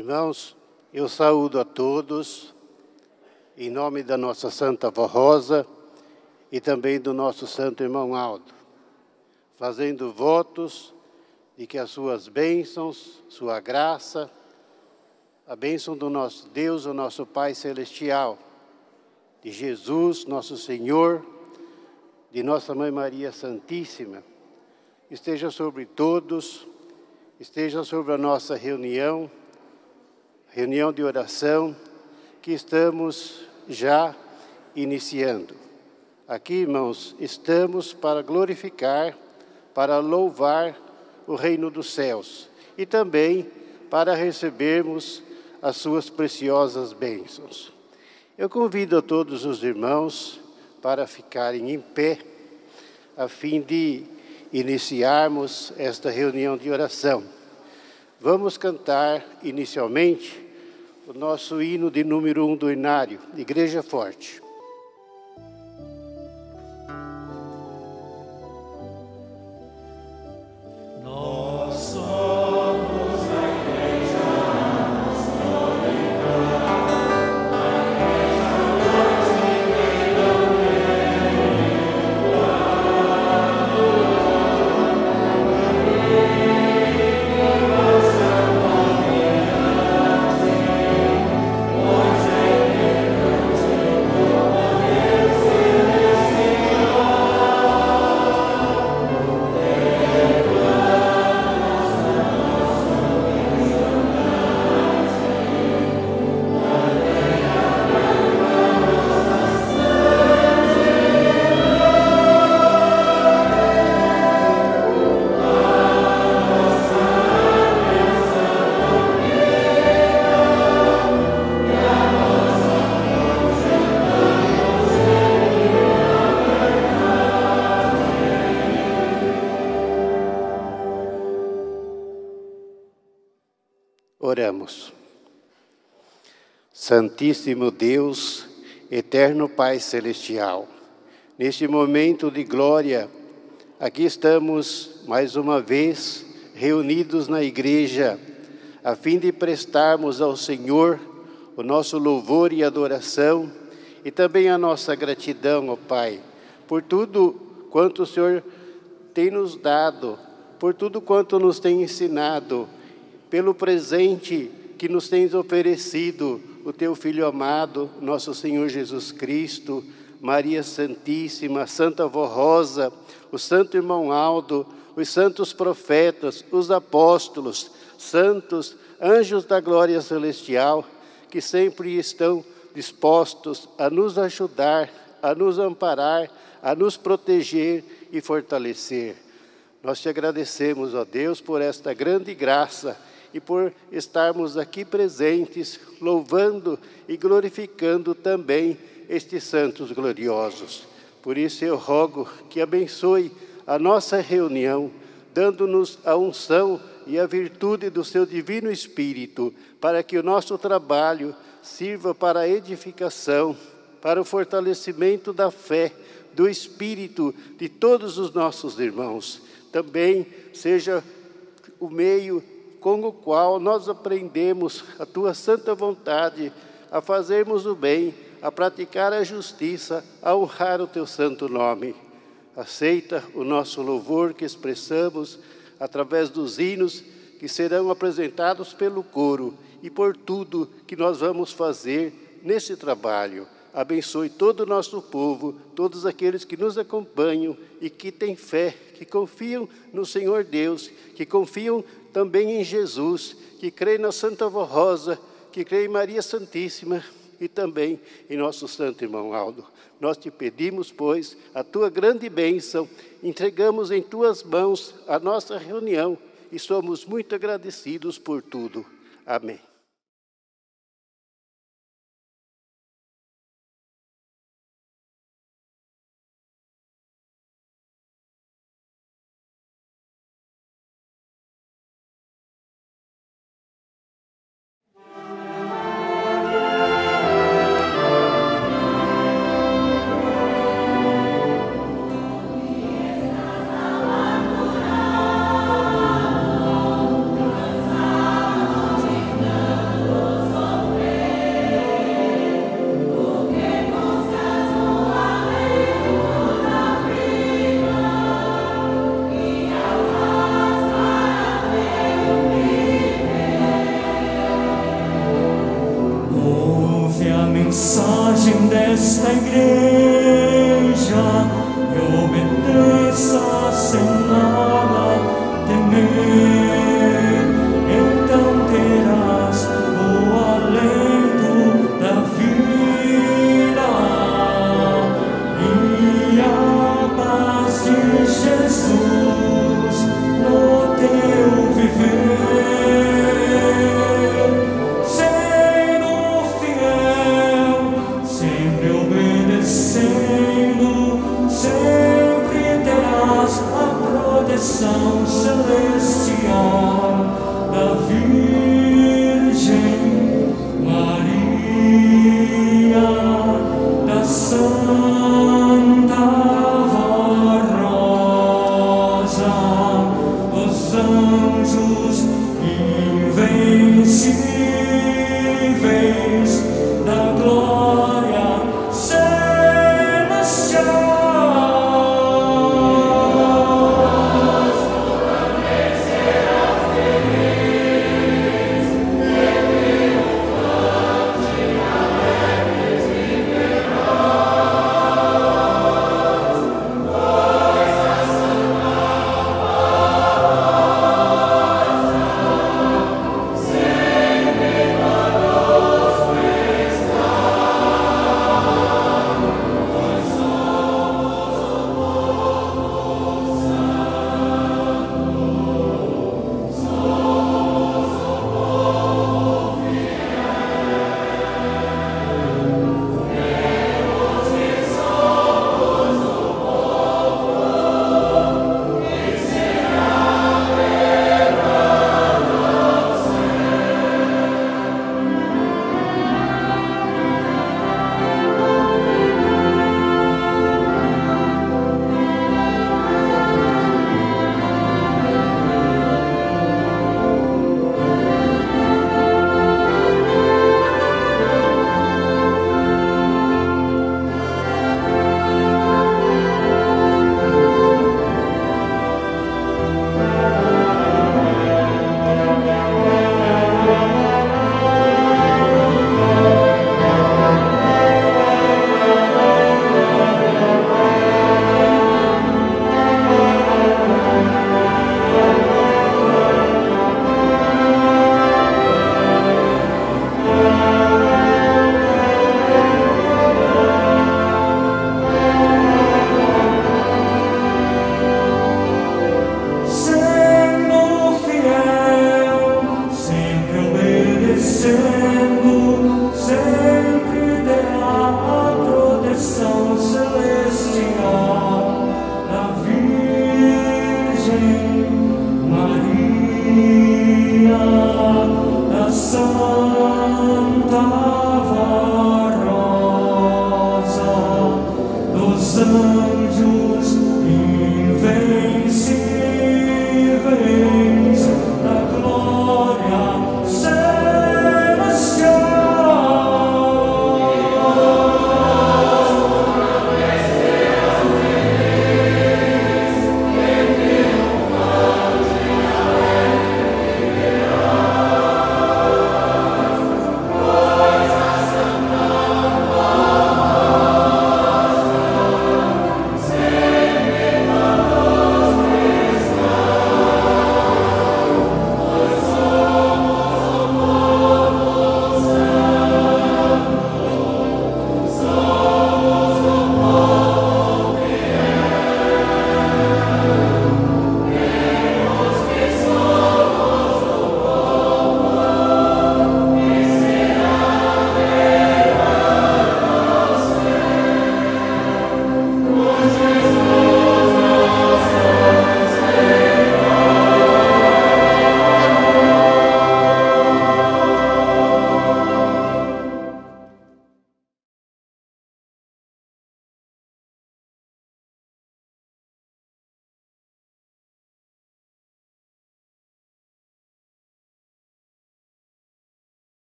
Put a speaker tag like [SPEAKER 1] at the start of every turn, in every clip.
[SPEAKER 1] Irmãos, eu saúdo a todos, em nome da nossa Santa Avó Rosa e também do nosso Santo Irmão Aldo, fazendo votos de que as suas bênçãos, sua graça, a bênção do nosso Deus, o nosso Pai Celestial, de Jesus, nosso Senhor, de Nossa Mãe Maria Santíssima, esteja sobre todos, esteja sobre a nossa reunião de oração que estamos já iniciando. Aqui, irmãos, estamos para glorificar, para louvar o reino dos céus e também para recebermos as suas preciosas bênçãos. Eu convido a todos os irmãos para ficarem em pé, a fim de iniciarmos esta reunião de oração. Vamos cantar inicialmente o nosso hino de número 1 do Inário, Igreja Forte. Oramos. Santíssimo Deus, eterno Pai Celestial, neste momento de glória, aqui estamos mais uma vez reunidos na igreja, a fim de prestarmos ao Senhor o nosso louvor e adoração e também a nossa gratidão, ó Pai, por tudo quanto o Senhor tem nos dado, por tudo quanto nos tem ensinado, pelo presente que nos tens oferecido, o Teu Filho amado, nosso Senhor Jesus Cristo, Maria Santíssima, Santa Avó Rosa, o Santo Irmão Aldo, os santos profetas, os apóstolos, santos, anjos da glória celestial, que sempre estão dispostos a nos ajudar, a nos amparar, a nos proteger e fortalecer. Nós te agradecemos, ó Deus, por esta grande graça, e por estarmos aqui presentes, louvando e glorificando também estes santos gloriosos. Por isso eu rogo que abençoe a nossa reunião, dando-nos a unção e a virtude do seu Divino Espírito, para que o nosso trabalho sirva para a edificação, para o fortalecimento da fé, do Espírito de todos os nossos irmãos. Também seja o meio com o qual nós aprendemos a Tua santa vontade, a fazermos o bem, a praticar a justiça, a honrar o Teu santo nome. Aceita o nosso louvor que expressamos através dos hinos que serão apresentados pelo coro e por tudo que nós vamos fazer nesse trabalho. Abençoe todo o nosso povo, todos aqueles que nos acompanham e que têm fé, que confiam no Senhor Deus, que confiam também em Jesus, que creem na Santa Avó Rosa, que creem em Maria Santíssima e também em nosso Santo Irmão Aldo. Nós te pedimos, pois, a Tua grande bênção, entregamos em Tuas mãos a nossa reunião e somos muito agradecidos por tudo. Amém.
[SPEAKER 2] mensagem desta igreja e obedeça sem nada temer. Então terás o alento da vida e a paz de Jesus no teu viver. Sendo fiel, sempre obedecendo, sempre terás a proteção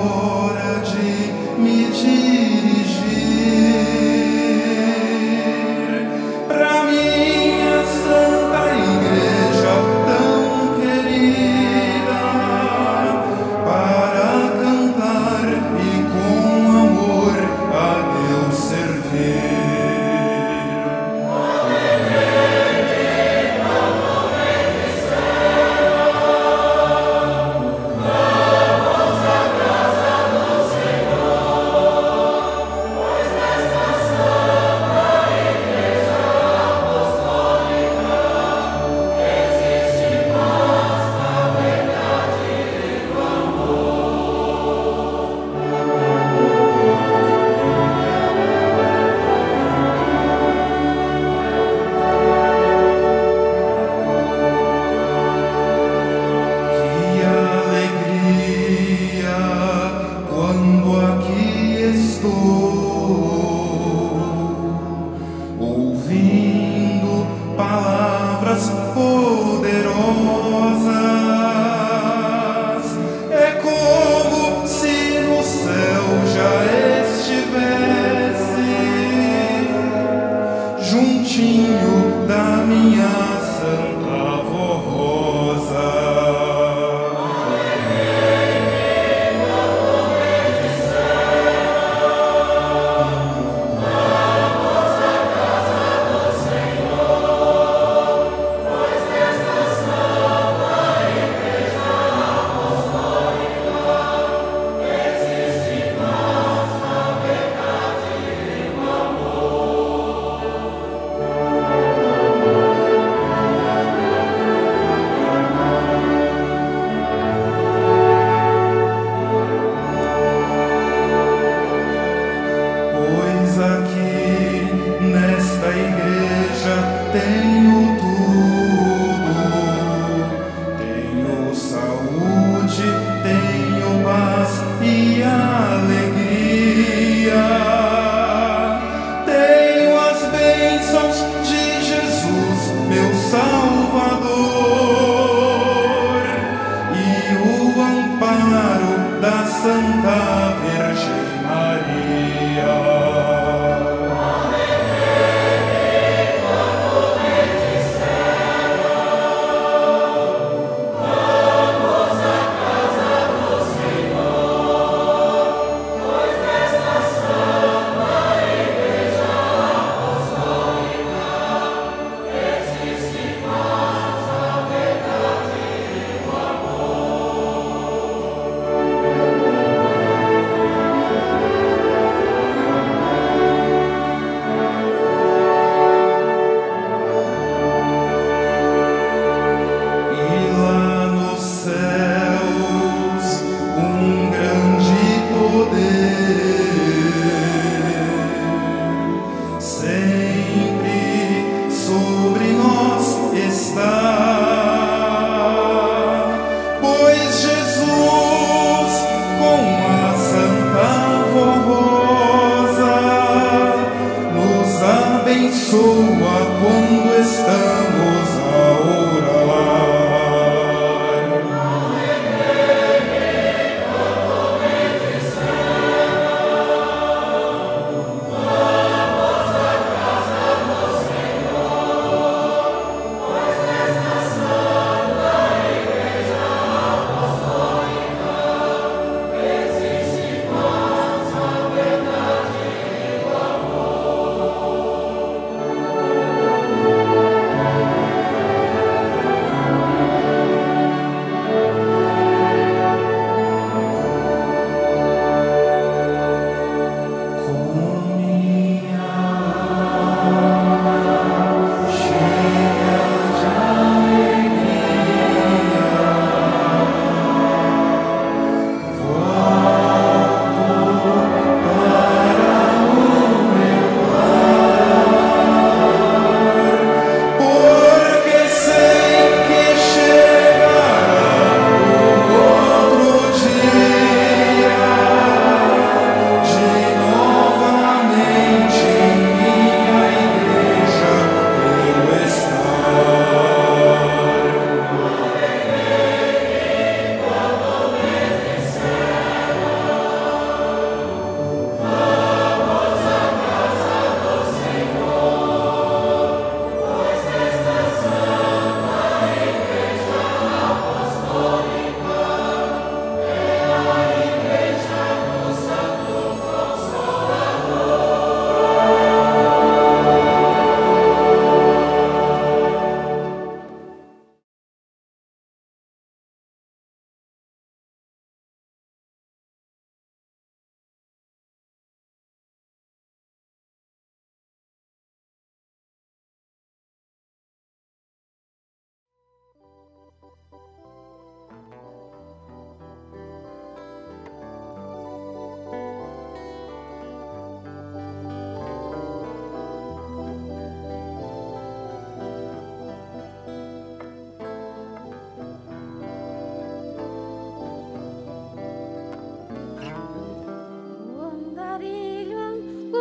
[SPEAKER 3] hora de me dirigir pra minha santa igreja tão querida, para cantar e com amor a Deus servir. Ouvindo palavras poderosas, é como se no céu já estivesse, juntinho da minha santa avó Rosa. Pois aqui nesta igreja tenho tudo, tenho saúde, tenho paz e alegria, tenho as bênçãos de Jesus, meu Salvador, e o amparo da Santa Virgem Maria. Sempre sobre nós está, pois Jesus com a Santa Avó Rosa nos abençoa quando estamos a orar.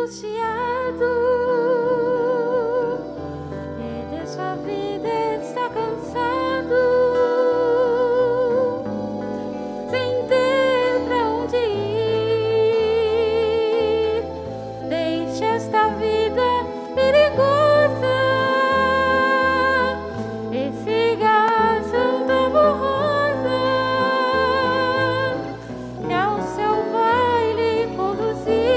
[SPEAKER 4] angustiado, que de sua vida está cansado, sem ter pra onde ir, deixe esta vida perigosa e siga a Santa Rosa, que ao céu vai lhe conduzir.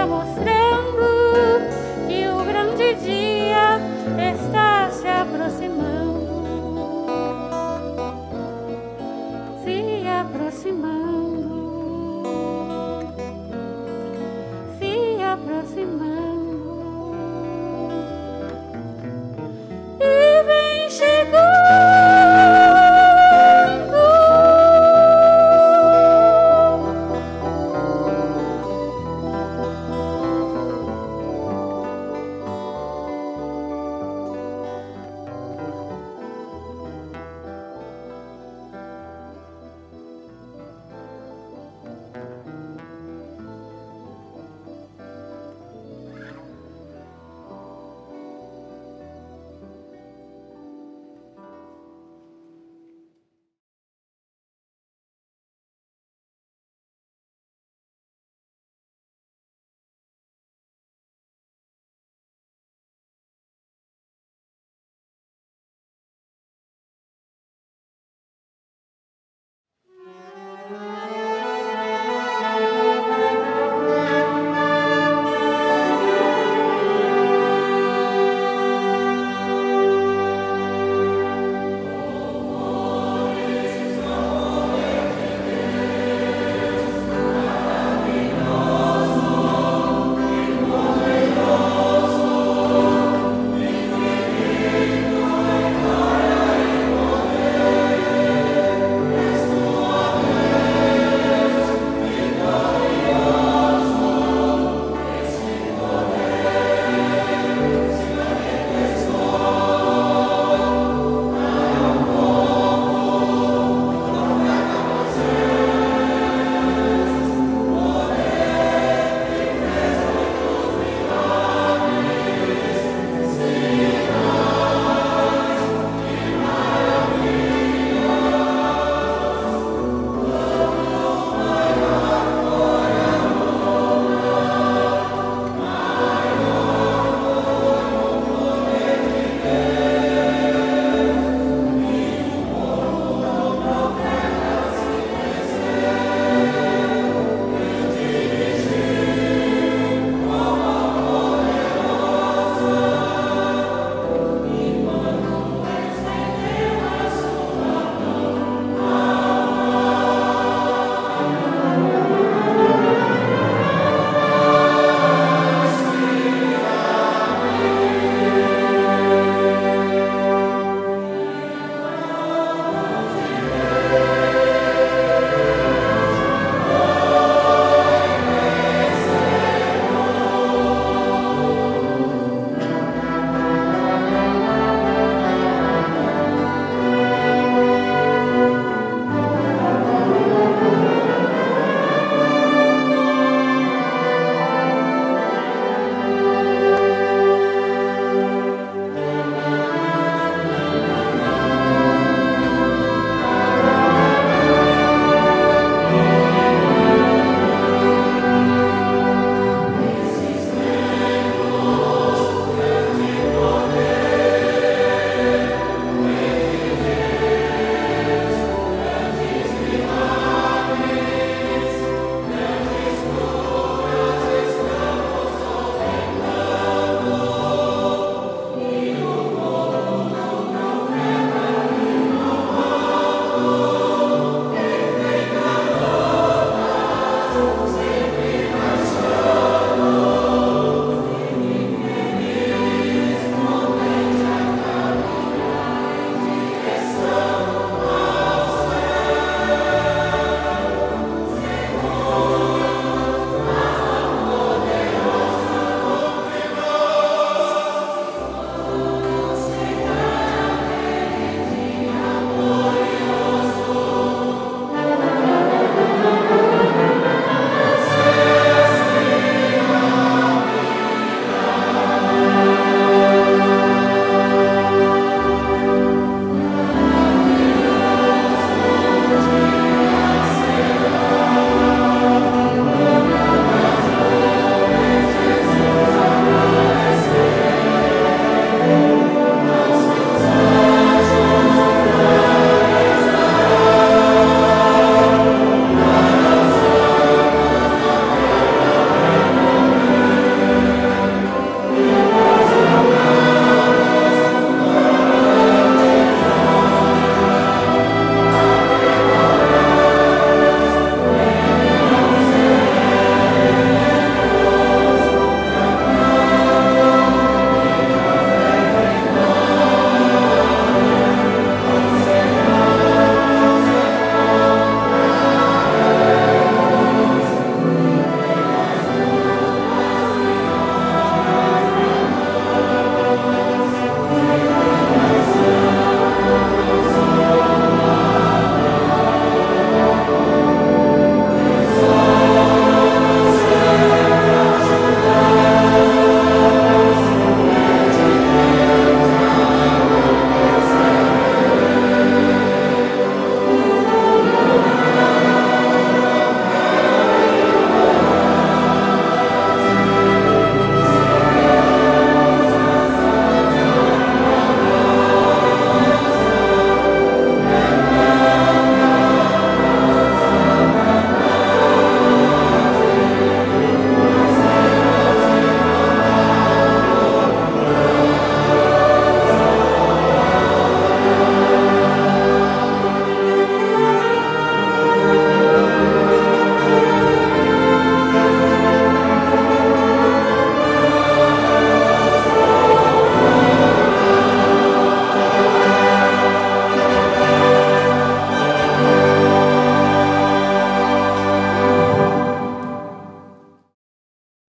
[SPEAKER 4] mostrando que o grande dia está se aproximando. Se aproximando. Se aproximando. E vem chegando.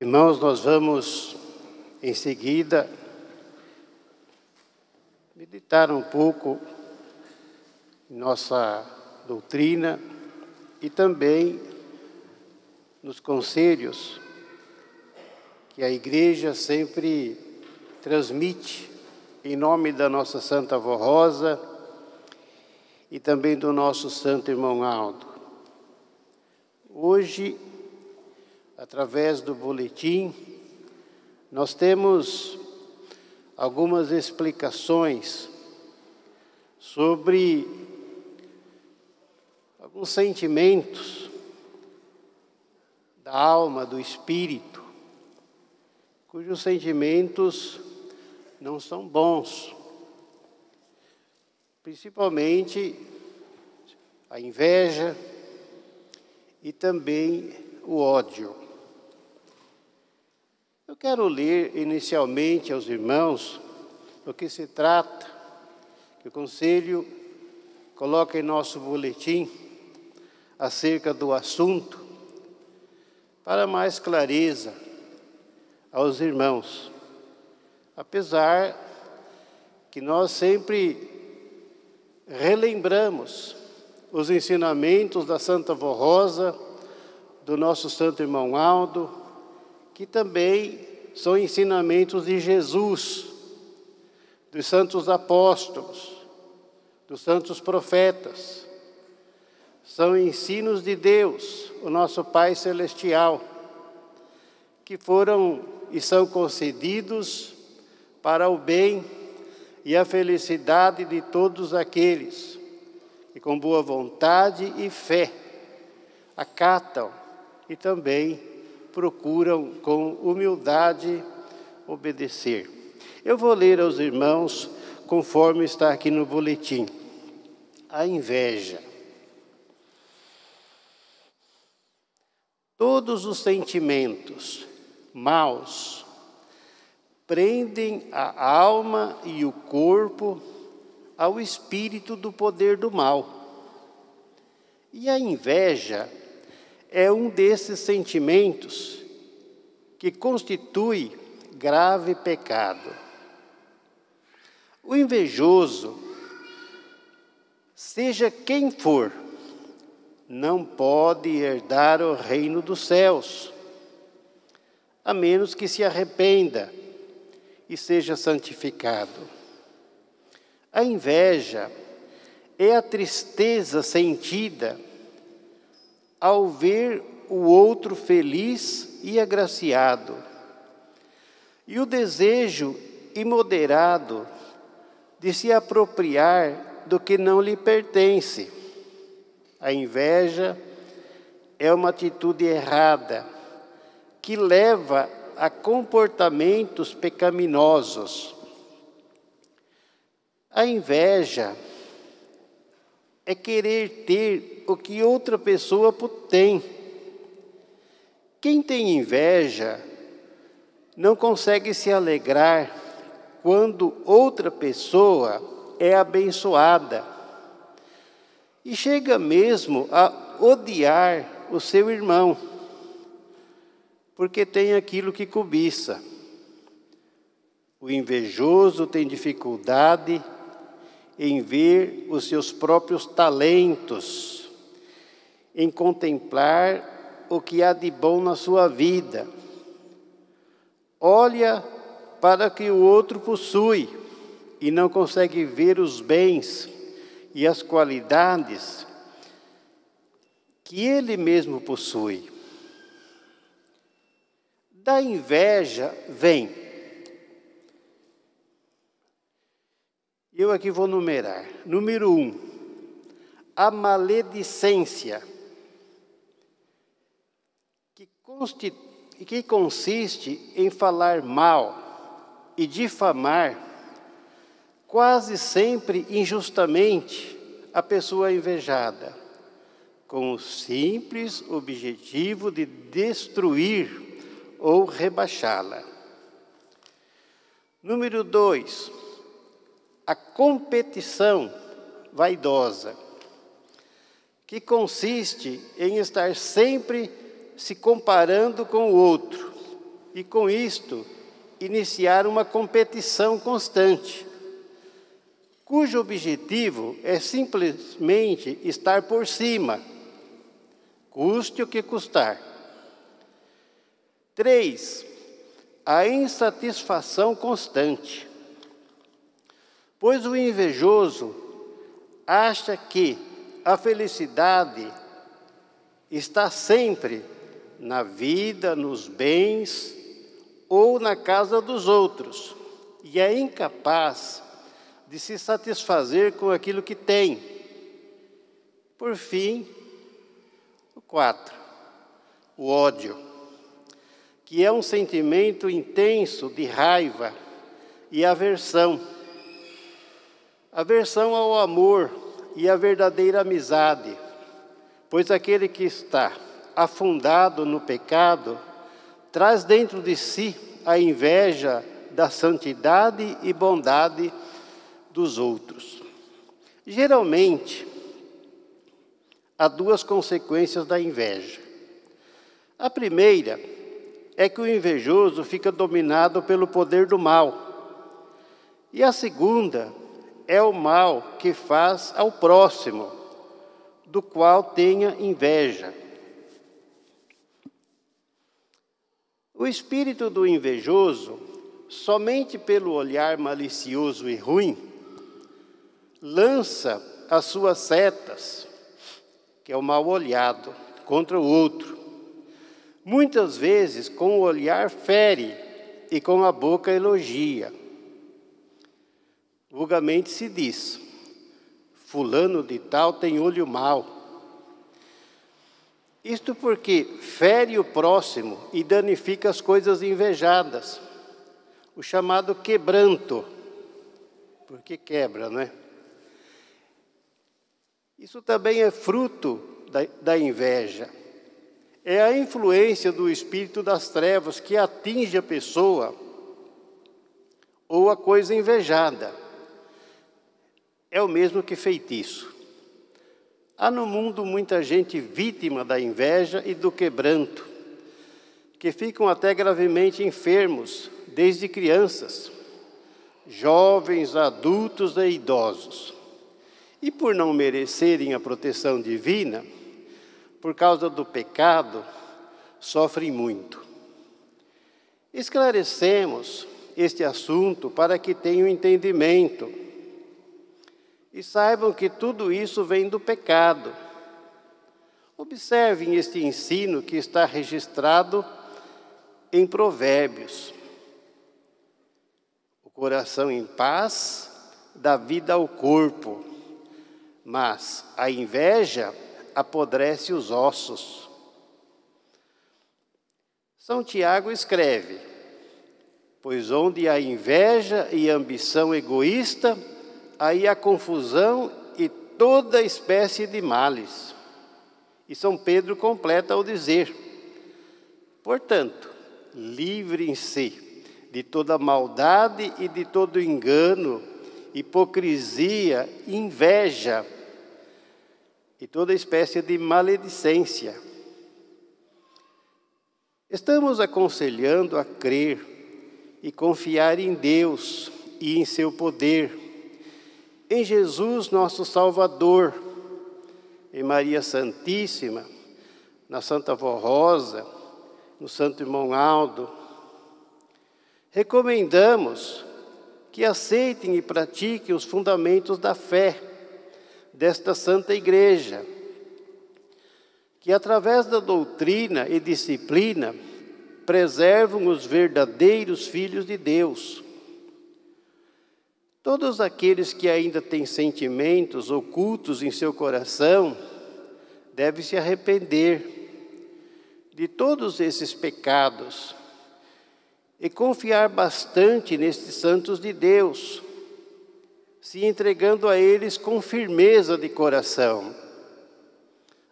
[SPEAKER 1] Irmãos, nós vamos em seguida meditar um pouco em nossa doutrina e também nos conselhos que a Igreja sempre transmite em nome da nossa Santa Avó Rosa e também do nosso Santo Irmão Aldo. Hoje, através do boletim, nós temos algumas explicações sobre alguns sentimentos da alma, do espírito, cujos sentimentos não são bons, principalmente a inveja e também o ódio. Eu quero ler inicialmente aos irmãos do que se trata, que o Conselho coloca em nosso boletim acerca do assunto, para mais clareza aos irmãos, apesar que nós sempre relembramos os ensinamentos da Santa Avó Rosa, do nosso Santo Irmão Aldo, que também são ensinamentos de Jesus, dos santos apóstolos, dos santos profetas. São ensinos de Deus, o nosso Pai Celestial, que foram e são concedidos para o bem e a felicidade de todos aqueles que com boa vontade e fé acatam e também procuram com humildade obedecer. Eu vou ler aos irmãos conforme está aqui no boletim. A inveja. Todos os sentimentos maus prendem a alma e o corpo ao espírito do poder do mal. E a inveja é um desses sentimentos que constitui grave pecado. O invejoso, seja quem for, não pode herdar o reino dos céus, a menos que se arrependa e seja santificado. A inveja é a tristeza sentida ao ver o outro feliz e agraciado, e o desejo imoderado de se apropriar do que não lhe pertence. A inveja é uma atitude errada que leva a comportamentos pecaminosos. A inveja é querer ter o que outra pessoa tem. Quem tem inveja não consegue se alegrar quando outra pessoa é abençoada e chega mesmo a odiar o seu irmão, porque tem aquilo que cobiça. O invejoso tem dificuldade em ver os seus próprios talentos, em contemplar o que há de bom na sua vida. Olha para o que o outro possui e não consegue ver os bens e as qualidades que ele mesmo possui. Da inveja vem. Eu aqui vou numerar. Número 1, a maledicência, que consiste em falar mal e difamar, quase sempre injustamente, a pessoa invejada, com o simples objetivo de destruir ou rebaixá-la. Número 2, a competição vaidosa, que consiste em estar sempre se comparando com o outro e, com isto, iniciar uma competição constante, cujo objetivo é simplesmente estar por cima, custe o que custar. 3. A insatisfação constante. Pois o invejoso acha que a felicidade está sempre na vida, nos bens ou na casa dos outros, e é incapaz de se satisfazer com aquilo que tem. Por fim, 4. O ódio, que é um sentimento intenso de raiva e aversão. Aversão ao amor e à verdadeira amizade, pois aquele que está afundado no pecado traz dentro de si a inveja da santidade e bondade dos outros. Geralmente, há duas consequências da inveja. A primeira é que o invejoso fica dominado pelo poder do mal. E a segunda é o mal que faz ao próximo, do qual tenha inveja. O espírito do invejoso, somente pelo olhar malicioso e ruim, lança as suas setas, que é o mal olhado, contra o outro. Muitas vezes com o olhar fere e com a boca elogia. Vulgarmente se diz: fulano de tal tem olho mau. Isto porque fere o próximo e danifica as coisas invejadas. O chamado quebranto, porque quebra, não é? Isso também é fruto da inveja. É a influência do espírito das trevas que atinge a pessoa ou a coisa invejada. É o mesmo que feitiço. Há no mundo muita gente vítima da inveja e do quebranto, que ficam até gravemente enfermos desde crianças, jovens, adultos e idosos. E por não merecerem a proteção divina, por causa do pecado, sofrem muito. Esclarecemos este assunto para que tenham entendimento e saibam que tudo isso vem do pecado. Observem este ensino que está registrado em Provérbios. O coração em paz dá vida ao corpo, mas a inveja apodrece os ossos. São Tiago escreve: pois onde há inveja e ambição egoísta, aí há confusão e toda espécie de males. E São Pedro completa ao dizer: portanto, livrem-se de toda maldade e de todo engano, hipocrisia, inveja e toda espécie de maledicência. Estamos aconselhando a crer e confiar em Deus e em seu poder, em Jesus nosso Salvador, em Maria Santíssima, na Santa Vó Rosa, no Santo Irmão Aldo. Recomendamos que aceitem e pratiquem os fundamentos da fé desta Santa Igreja, que através da doutrina e disciplina preservam os verdadeiros filhos de Deus. Todos aqueles que ainda têm sentimentos ocultos em seu coração devem se arrepender de todos esses pecados e confiar bastante nestes santos de Deus, se entregando a eles com firmeza de coração.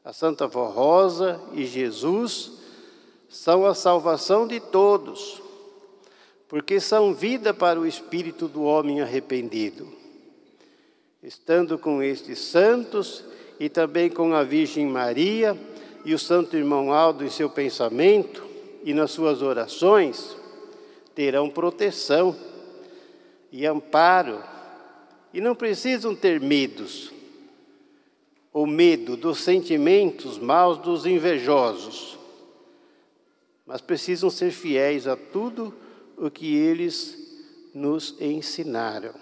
[SPEAKER 1] A Santa Vó Rosa e Jesus são a salvação de todos, porque são vida para o espírito do homem arrependido. Estando com estes santos e também com a Virgem Maria e o Santo Irmão Aldo em seu pensamento, e nas suas orações terão proteção e amparo e não precisam ter medos ou medo dos sentimentos maus dos invejosos, mas precisam ser fiéis a tudo o que eles nos ensinaram.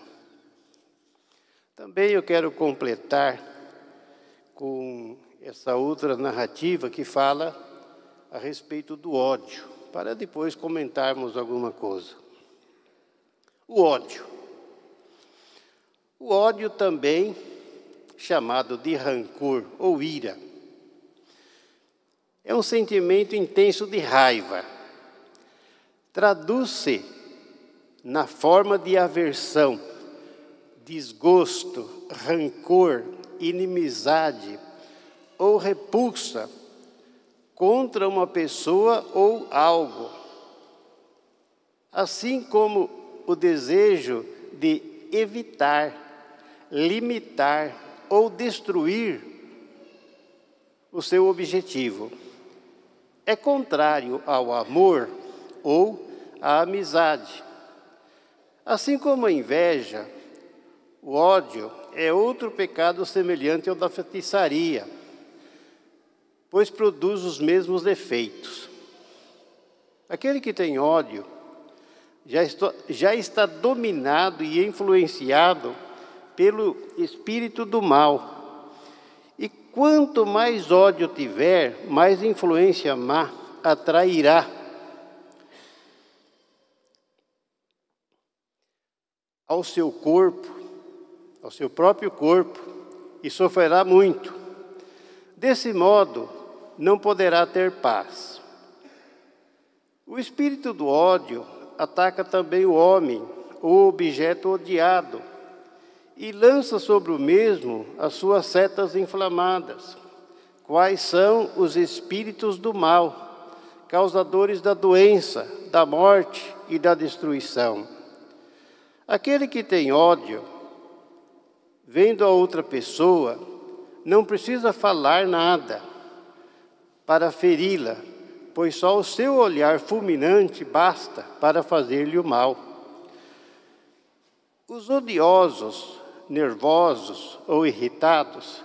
[SPEAKER 1] Também eu quero completar com essa outra narrativa que fala a respeito do ódio, para depois comentarmos alguma coisa. O ódio. O ódio também, chamado de rancor ou ira, é um sentimento intenso de raiva. Traduz-se na forma de aversão, desgosto, rancor, inimizade ou repulsa contra uma pessoa ou algo, assim como o desejo de evitar, limitar ou destruir o seu objetivo. É contrário ao amor ou à amizade. Assim como a inveja, o ódio é outro pecado semelhante ao da feitiçaria, pois produz os mesmos efeitos. Aquele que tem ódio já está dominado e influenciado pelo espírito do mal. E quanto mais ódio tiver, mais influência má atrairá. Ao seu corpo, ao seu próprio corpo, e sofrerá muito. Desse modo, não poderá ter paz. O espírito do ódio ataca também o homem, o objeto odiado, e lança sobre o mesmo as suas setas inflamadas, quais são os espíritos do mal, causadores da doença, da morte e da destruição. Aquele que tem ódio, vendo a outra pessoa, não precisa falar nada para feri-la, pois só o seu olhar fulminante basta para fazer-lhe o mal. Os odiosos, nervosos ou irritados,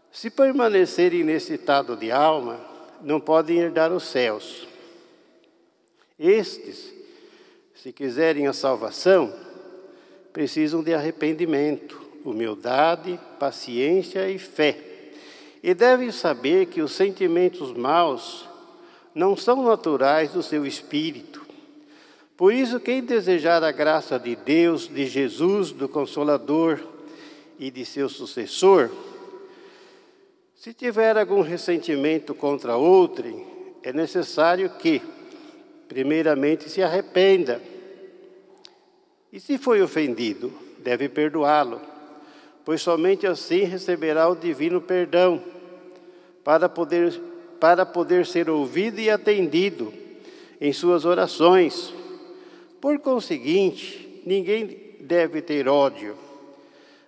[SPEAKER 1] se permanecerem nesse estado de alma, não podem herdar os céus. Estes, se quiserem a salvação, precisam de arrependimento, humildade, paciência e fé. E devem saber que os sentimentos maus não são naturais do seu espírito. Por isso, quem desejar a graça de Deus, de Jesus, do Consolador e de seu sucessor, se tiver algum ressentimento contra outrem, é necessário que, primeiramente, se arrependa. E se foi ofendido, deve perdoá-lo, pois somente assim receberá o divino perdão, para poder ser ouvido e atendido em suas orações. Por conseguinte, ninguém deve ter ódio,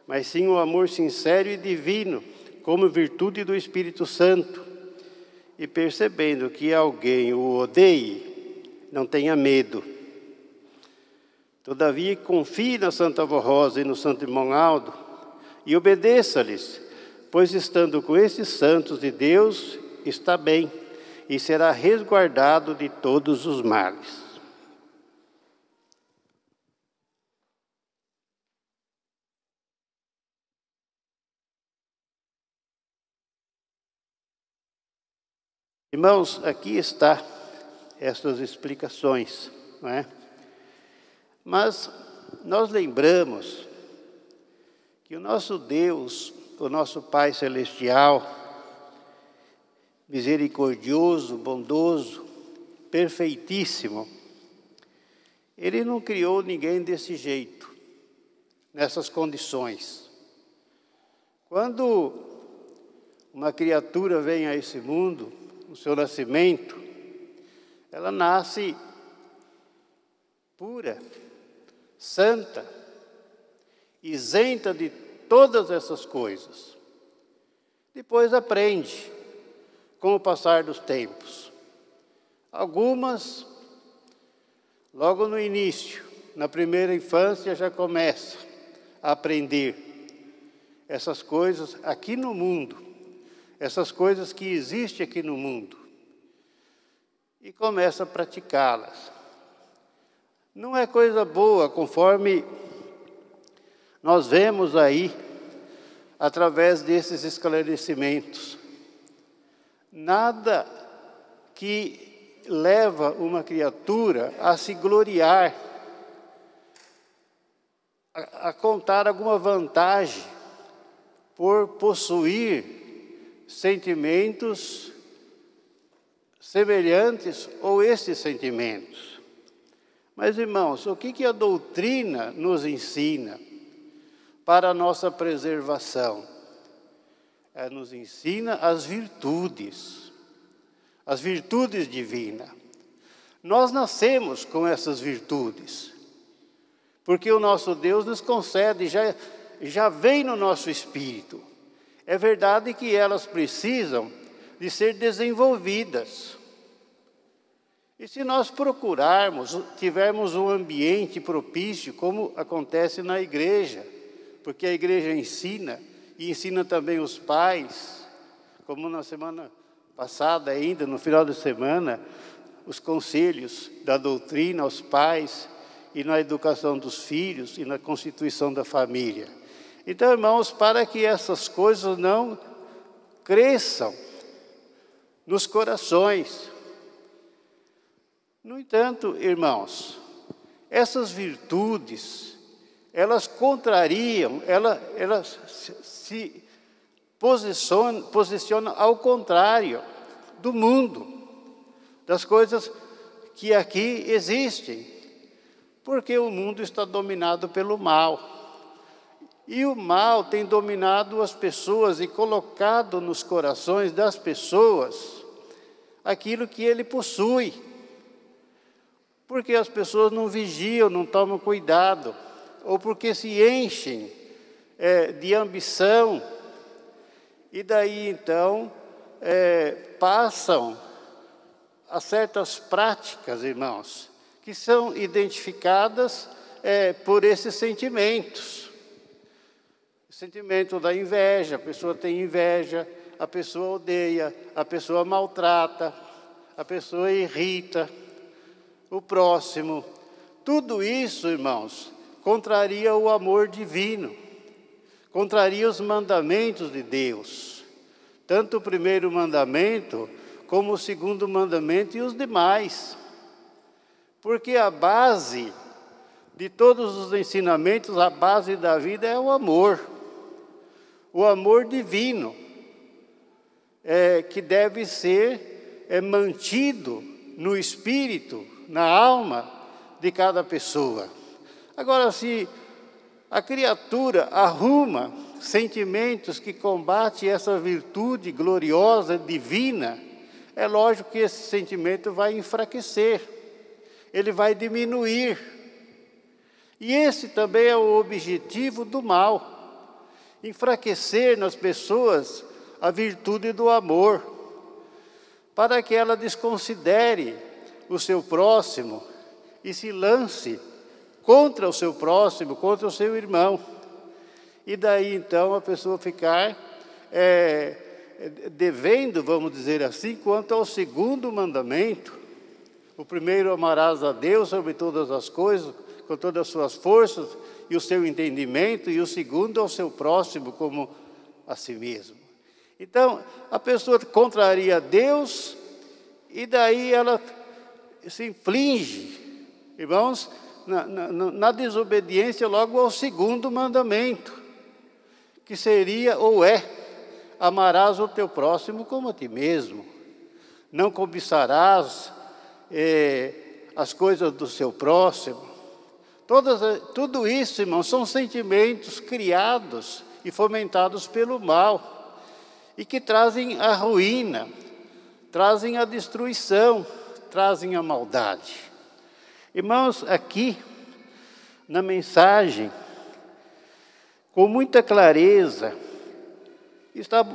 [SPEAKER 1] mas sim o amor sincero e divino, como virtude do Espírito Santo. E percebendo que alguém o odeie, não tenha medo. Todavia, confie na Santa Avó Rosa e no Santo Irmão Aldo e obedeça-lhes, pois estando com esses santos de Deus, está bem e será resguardado de todos os males. Irmãos, aqui está estas explicações, não é? Mas nós lembramos que o nosso Deus, o nosso Pai Celestial, misericordioso, bondoso, perfeitíssimo, Ele não criou ninguém desse jeito, nessas condições. Quando uma criatura vem a esse mundo, no seu nascimento, ela nasce pura, santa, isenta de todas essas coisas. Depois aprende, com o passar dos tempos, Algumas, logo no início, na primeira infância, já começa a aprender essas coisas aqui no mundo, essas coisas que existem aqui no mundo, e começa a praticá-las. Não é coisa boa, conforme nós vemos aí, através desses esclarecimentos. Nada que leva uma criatura a se gloriar, a contar alguma vantagem por possuir sentimentos semelhantes ou esses sentimentos. Mas, irmãos, o que a doutrina nos ensina para a nossa preservação? Ela nos ensina as virtudes divinas. Nós nascemos com essas virtudes, porque o nosso Deus nos concede, já vem no nosso espírito. É verdade que elas precisam de ser desenvolvidas. E se nós procurarmos, tivermos um ambiente propício, como acontece na igreja, porque a igreja ensina, e ensina também os pais, como na semana passada ainda, no final de semana, os conselhos da doutrina aos pais, e na educação dos filhos, e na constituição da família. Então, irmãos, para que essas coisas não cresçam nos corações. No entanto, irmãos, essas virtudes, elas contrariam, elas se posicionam ao contrário do mundo, das coisas que aqui existem, porque o mundo está dominado pelo mal. E o mal tem dominado as pessoas e colocado nos corações das pessoas aquilo que ele possui. Porque as pessoas não vigiam, não tomam cuidado, ou porque se enchem de ambição, e daí então passam a certas práticas, irmãos, que são identificadas por esses sentimentos. O sentimento da inveja, a pessoa tem inveja, a pessoa odeia, a pessoa maltrata, a pessoa irrita o próximo. Tudo isso, irmãos, contraria o amor divino, contraria os mandamentos de Deus, tanto o primeiro mandamento como o segundo mandamento e os demais, porque a base de todos os ensinamentos, a base da vida é o amor divino, que deve ser mantido no espírito, na alma de cada pessoa. Agora, se a criatura arruma sentimentos que combatem essa virtude gloriosa, divina, é lógico que esse sentimento vai enfraquecer, ele vai diminuir. E esse também é o objetivo do mal, enfraquecer nas pessoas a virtude do amor, para que ela desconsidere o seu próximo e se lance contra o seu próximo, contra o seu irmão. E daí então a pessoa ficar devendo, vamos dizer assim, quanto ao segundo mandamento. O primeiro, amarás a Deus sobre todas as coisas, com todas as suas forças e o seu entendimento, e o segundo ao seu próximo como a si mesmo. Então, a pessoa contraria Deus, e daí ela se inflige, irmãos, na desobediência logo ao segundo mandamento, que seria ou amarás o teu próximo como a ti mesmo, não cobiçarás as coisas do seu próximo. Tudo isso, irmãos, são sentimentos criados e fomentados pelo mal, e que trazem a ruína, trazem a destruição, trazem a maldade. Irmãos, aqui na mensagem, com muita clareza, está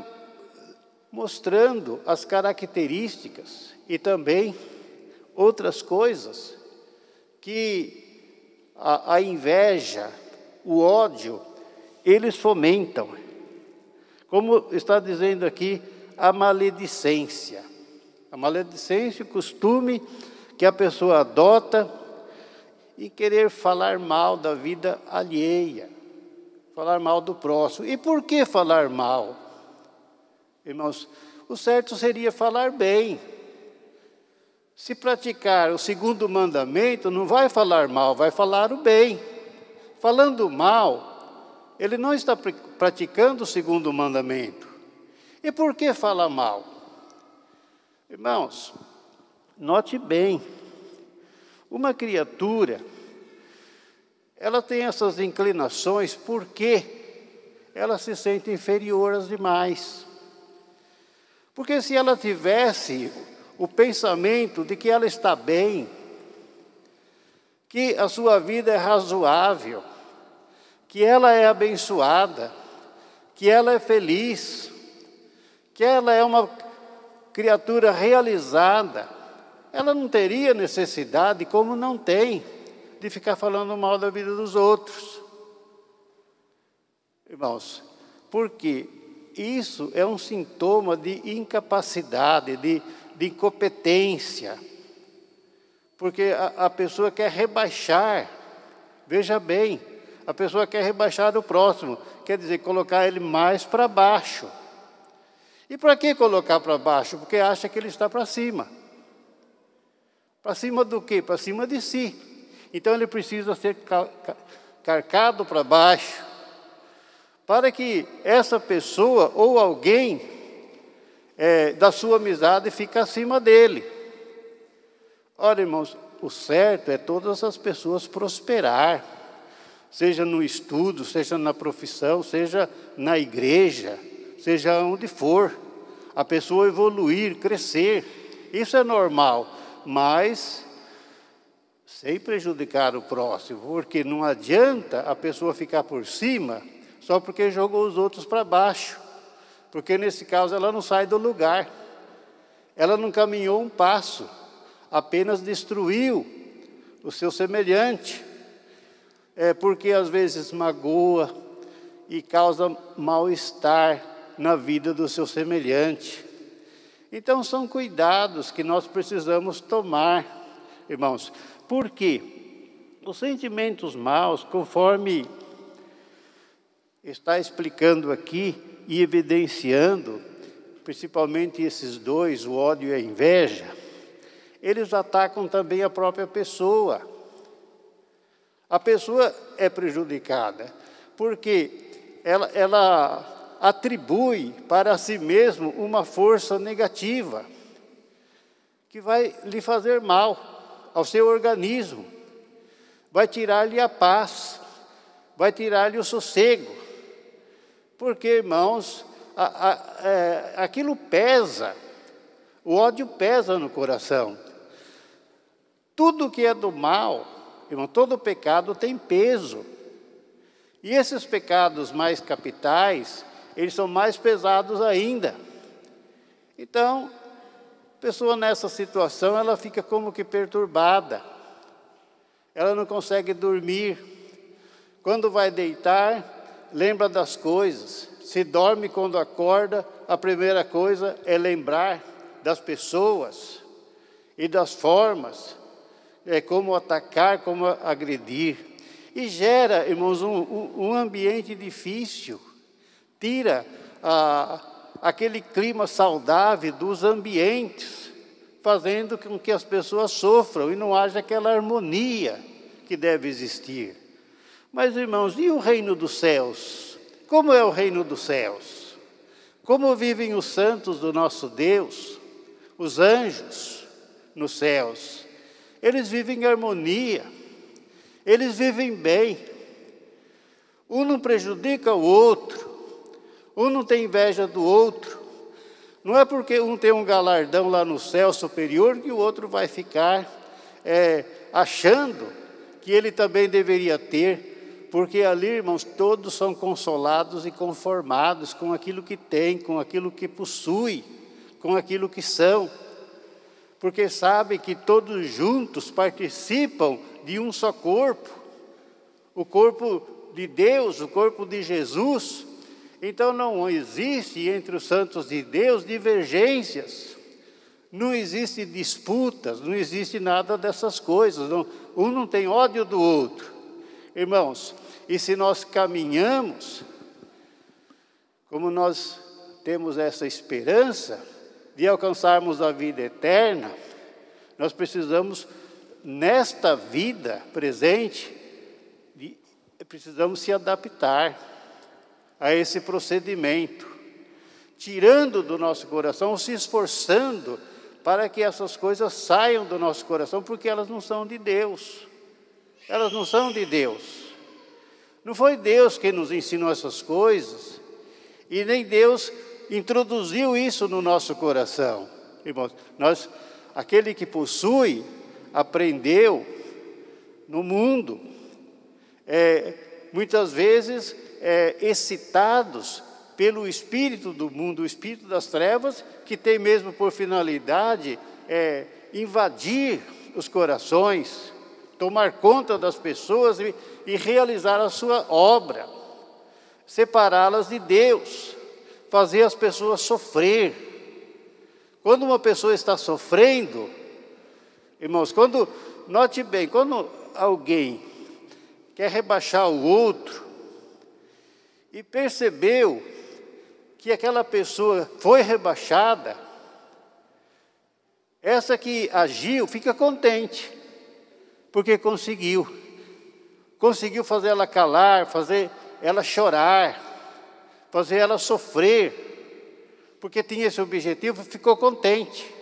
[SPEAKER 1] mostrando as características e também outras coisas que a inveja, o ódio, eles fomentam. Como está dizendo aqui, a maledicência. A maledicência, o costume que a pessoa adota e querer falar mal da vida alheia, falar mal do próximo. E por que falar mal? Irmãos, o certo seria falar bem. Se praticar o segundo mandamento, não vai falar mal, vai falar o bem. Falando mal, ele não está praticando o segundo mandamento. E por que fala mal? Irmãos, note bem, uma criatura, ela tem essas inclinações porque ela se sente inferior às demais. Porque se ela tivesse o pensamento de que ela está bem, que a sua vida é razoável, que ela é abençoada, que ela é feliz, que ela é uma criatura realizada, ela não teria necessidade, como não tem, de ficar falando mal da vida dos outros. Irmãos, porque isso é um sintoma de incapacidade, de incompetência. Porque a pessoa quer rebaixar, veja bem, a pessoa quer rebaixar o próximo, quer dizer, colocar ele mais para baixo. E para que colocar para baixo? Porque acha que ele está para cima. Para cima do quê? Para cima de si. Então ele precisa ser carcado para baixo, para que essa pessoa ou alguém da sua amizade fique acima dele. Olha, irmãos, o certo é todas as pessoas prosperar, seja no estudo, seja na profissão, seja na igreja, seja onde for, a pessoa evoluir, crescer, isso é normal, mas sem prejudicar o próximo, porque não adianta a pessoa ficar por cima só porque jogou os outros para baixo, porque nesse caso ela não sai do lugar, ela não caminhou um passo, apenas destruiu o seu semelhante, porque às vezes magoa e causa mal-estar na vida do seu semelhante. Então são cuidados que nós precisamos tomar, irmãos, porque os sentimentos maus, conforme está explicando aqui e evidenciando, principalmente esses dois, o ódio e a inveja, eles atacam também a própria pessoa. A pessoa é prejudicada, porque ela atribui para si mesmo uma força negativa, que vai lhe fazer mal ao seu organismo, vai tirar-lhe a paz, vai tirar-lhe o sossego, porque, irmãos, aquilo pesa, o ódio pesa no coração. Tudo que é do mal, irmão, todo pecado tem peso. E esses pecados mais capitais, eles são mais pesados ainda. Então, a pessoa nessa situação, ela fica como que perturbada. Ela não consegue dormir. Quando vai deitar, lembra das coisas. Se dorme quando acorda, a primeira coisa é lembrar das pessoas e das formas, como atacar, como agredir. E gera, irmãos, um ambiente difícil. Tira aquele clima saudável dos ambientes, fazendo com que as pessoas sofram e não haja aquela harmonia que deve existir. Mas, irmãos, e o reino dos céus? Como é o reino dos céus? Como vivem os santos do nosso Deus, os anjos nos céus? Eles vivem em harmonia, eles vivem bem. Um não prejudica o outro, um não tem inveja do outro. Não é porque um tem um galardão lá no céu superior que o outro vai ficar achando que ele também deveria ter, porque ali, irmãos, todos são consolados e conformados com aquilo que tem, com aquilo que possui, com aquilo que são. porque sabe que todos juntos participam de um só corpo, o corpo de Deus, o corpo de Jesus. Então não existe entre os santos de Deus divergências, não existe disputas, não existe nada dessas coisas, um não tem ódio do outro. Irmãos, e se nós caminhamos, como nós temos essa esperança de alcançarmos a vida eterna, nós precisamos, nesta vida presente, precisamos se adaptar a esse procedimento, tirando do nosso coração, se esforçando para que essas coisas saiam do nosso coração, porque elas não são de Deus. Elas não são de Deus. Não foi Deus que nos ensinou essas coisas, e nem Deus introduziu isso no nosso coração. Irmãos, aquele que possui, aprendeu no mundo, muitas vezes excitados pelo espírito do mundo, o espírito das trevas, que tem mesmo por finalidade invadir os corações, tomar conta das pessoas e realizar a sua obra, separá-las de Deus, fazer as pessoas sofrer. Quando uma pessoa está sofrendo, irmãos, note bem, quando alguém quer rebaixar o outro e percebeu que aquela pessoa foi rebaixada, essa que agiu fica contente, porque conseguiu fazer ela calar, fazer ela chorar, fazer ela sofrer, porque tinha esse objetivo, ficou contente,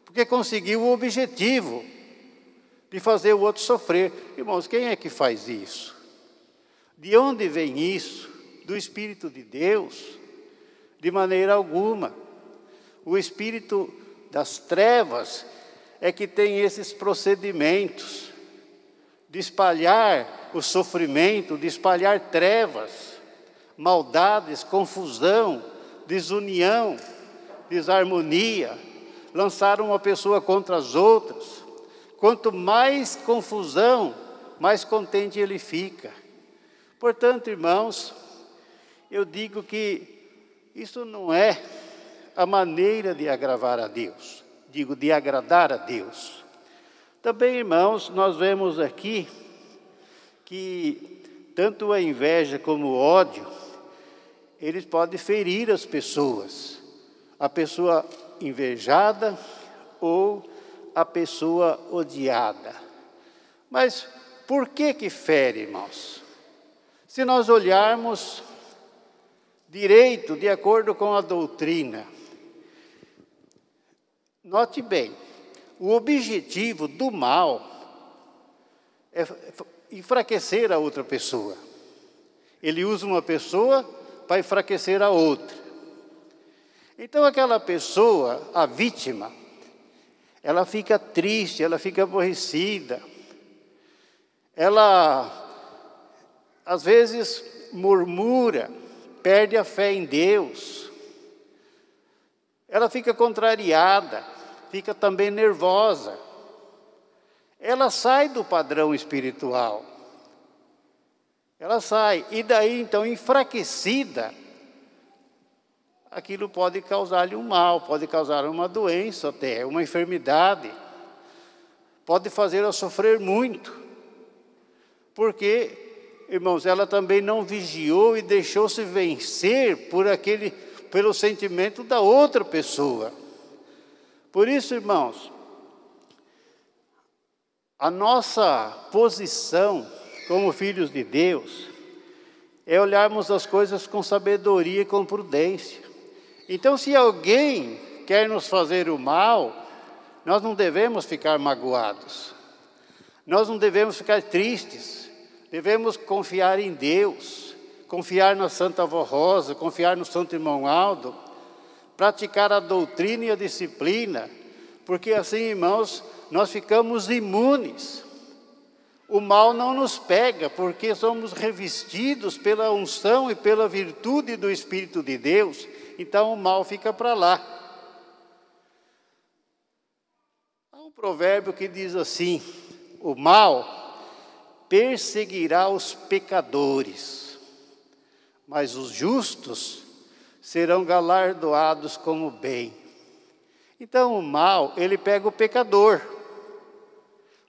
[SPEAKER 1] porque conseguiu o objetivo de fazer o outro sofrer. Irmãos, quem é que faz isso? De onde vem isso? Do Espírito de Deus? De maneira alguma. O espírito das trevas é que tem esses procedimentos de espalhar o sofrimento, de espalhar trevas, maldades, confusão, desunião, desarmonia, lançar uma pessoa contra as outras. Quanto mais confusão, mais contente ele fica. Portanto, irmãos, eu digo que isso não é a maneira de agradar a Deus, de agradar a Deus. Também, irmãos, nós vemos aqui que tanto a inveja como o ódio, eles podem ferir as pessoas. A pessoa invejada ou a pessoa odiada. Mas por que fere, irmãos? Se nós olharmos direito, de acordo com a doutrina, note bem, o objetivo do mal é enfraquecer a outra pessoa. Ele usa uma pessoa para enfraquecer a outra. Então aquela pessoa, a vítima, ela fica triste, ela fica aborrecida, ela às vezes murmura, perde a fé em Deus, ela fica contrariada, fica também nervosa, ela sai do padrão espiritual, ela sai, e daí então enfraquecida, aquilo pode causar-lhe um mal, pode causar uma doença até, uma enfermidade, pode fazê-la sofrer muito, porque, irmãos, ela também não vigiou e deixou-se vencer pelo sentimento da outra pessoa. Por isso, irmãos, a nossa posição como filhos de Deus é olharmos as coisas com sabedoria e com prudência. Então, se alguém quer nos fazer o mal, nós não devemos ficar magoados, nós não devemos ficar tristes, devemos confiar em Deus, confiar na Santa Avó Rosa, confiar no Santo Irmão Aldo, praticar a doutrina e a disciplina, porque assim, irmãos, nós ficamos imunes. O mal não nos pega, porque somos revestidos pela unção e pela virtude do Espírito de Deus, então o mal fica para lá. provérbio que diz assim: o mal perseguirá os pecadores, mas os justos serão galardoados como bem. Então o mal, ele pega o pecador,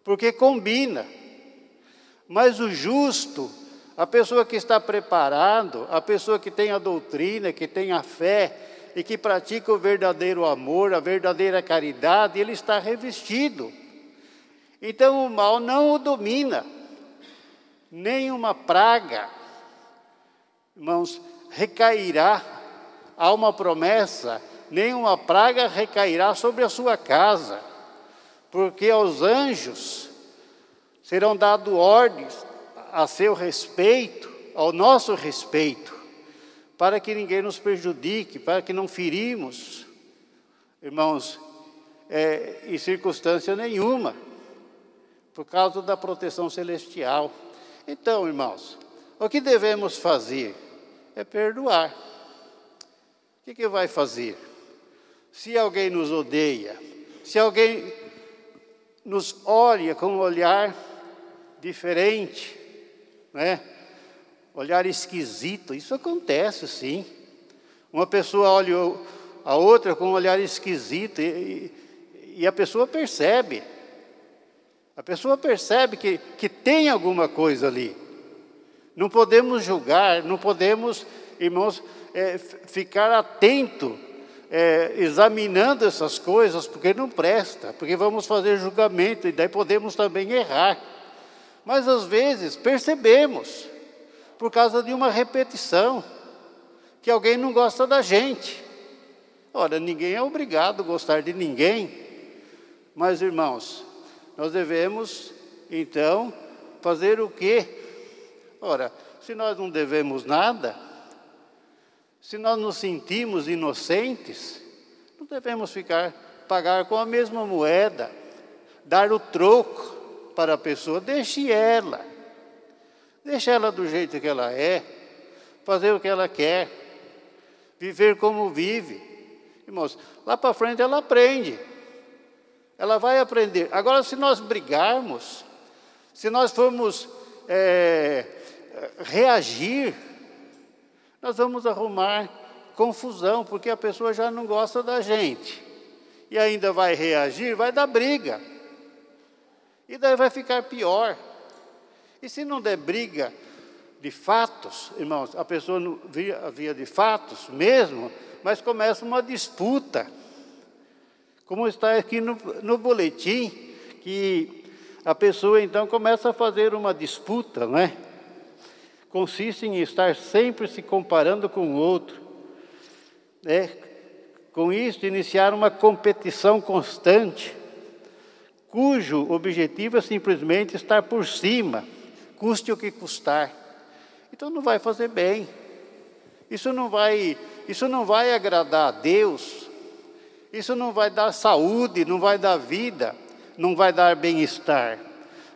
[SPEAKER 1] porque combina. Mas o justo, a pessoa que está preparado, a pessoa que tem a doutrina, que tem a fé e que pratica o verdadeiro amor, a verdadeira caridade, ele está revestido. Então o mal não o domina, nem uma praga, irmãos, recairá. Há uma promessa: nenhuma praga recairá sobre a sua casa, porque aos anjos serão dadas ordens a seu respeito, ao nosso respeito, para que ninguém nos prejudique, para que não ferimos, irmãos, em circunstância nenhuma, por causa da proteção celestial. Então, irmãos, o que devemos fazer é perdoar. O que vai fazer? Se alguém nos odeia, se alguém nos olha com um olhar diferente, né? Olhar esquisito, isso acontece sim. Uma pessoa olha a outra com um olhar esquisito e a pessoa percebe. A pessoa percebe que tem alguma coisa ali. Não podemos julgar, não podemos, irmãos, ficar atento, examinando essas coisas, porque não presta, porque vamos fazer julgamento e daí podemos também errar. Mas às vezes percebemos, por causa de uma repetição, que alguém não gosta da gente. Ora, ninguém é obrigado a gostar de ninguém, mas irmãos, nós devemos então fazer o quê? Ora, se nós não devemos nada, se nós nos sentimos inocentes, não devemos pagar com a mesma moeda, dar o troco para a pessoa. Deixe ela do jeito que ela é, fazer o que ela quer, viver como vive. Irmãos, lá para frente ela aprende, ela vai aprender. Agora, se nós brigarmos, se nós formos reagir, nós vamos arrumar confusão, porque a pessoa já não gosta da gente. E ainda vai reagir, vai dar briga. E daí vai ficar pior. E se não der briga de fatos, irmãos, a pessoa não via de fatos mesmo, mas começa uma disputa. Como está aqui no boletim, que a pessoa então começa a fazer uma disputa, não é? Consiste em estar sempre se comparando com o outro. Com isso, iniciar uma competição constante, cujo objetivo é simplesmente estar por cima, custe o que custar. Então não vai fazer bem. Isso não vai agradar a Deus. Isso não vai dar saúde, não vai dar vida, não vai dar bem-estar.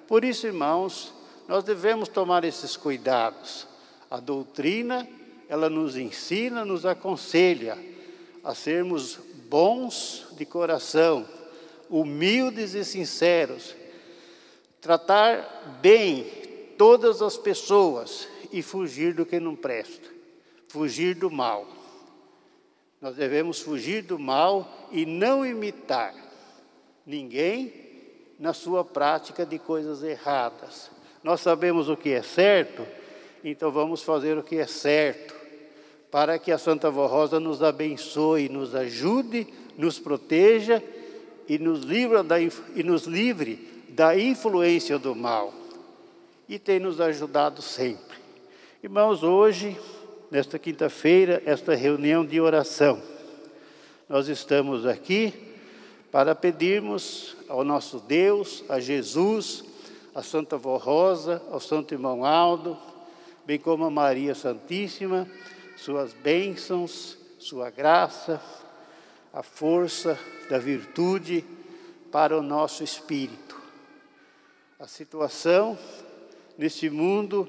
[SPEAKER 1] Por isso, irmãos, nós devemos tomar esses cuidados. A doutrina, ela nos ensina, nos aconselha a sermos bons de coração, humildes e sinceros, tratar bem todas as pessoas e fugir do que não presta, fugir do mal. Nós devemos fugir do mal e não imitar ninguém na sua prática de coisas erradas. Nós sabemos o que é certo, então vamos fazer o que é certo, para que a Santa Vó Rosa nos abençoe, nos ajude, nos proteja e nos livre da influência do mal. E tem nos ajudado sempre. Irmãos, hoje, nesta quinta-feira, esta reunião de oração, nós estamos aqui para pedirmos ao nosso Deus, a Jesus, a Santa Vó Rosa, ao Santo Irmão Aldo, bem como a Maria Santíssima, suas bênçãos, sua graça, a força da virtude para o nosso espírito. A situação neste mundo,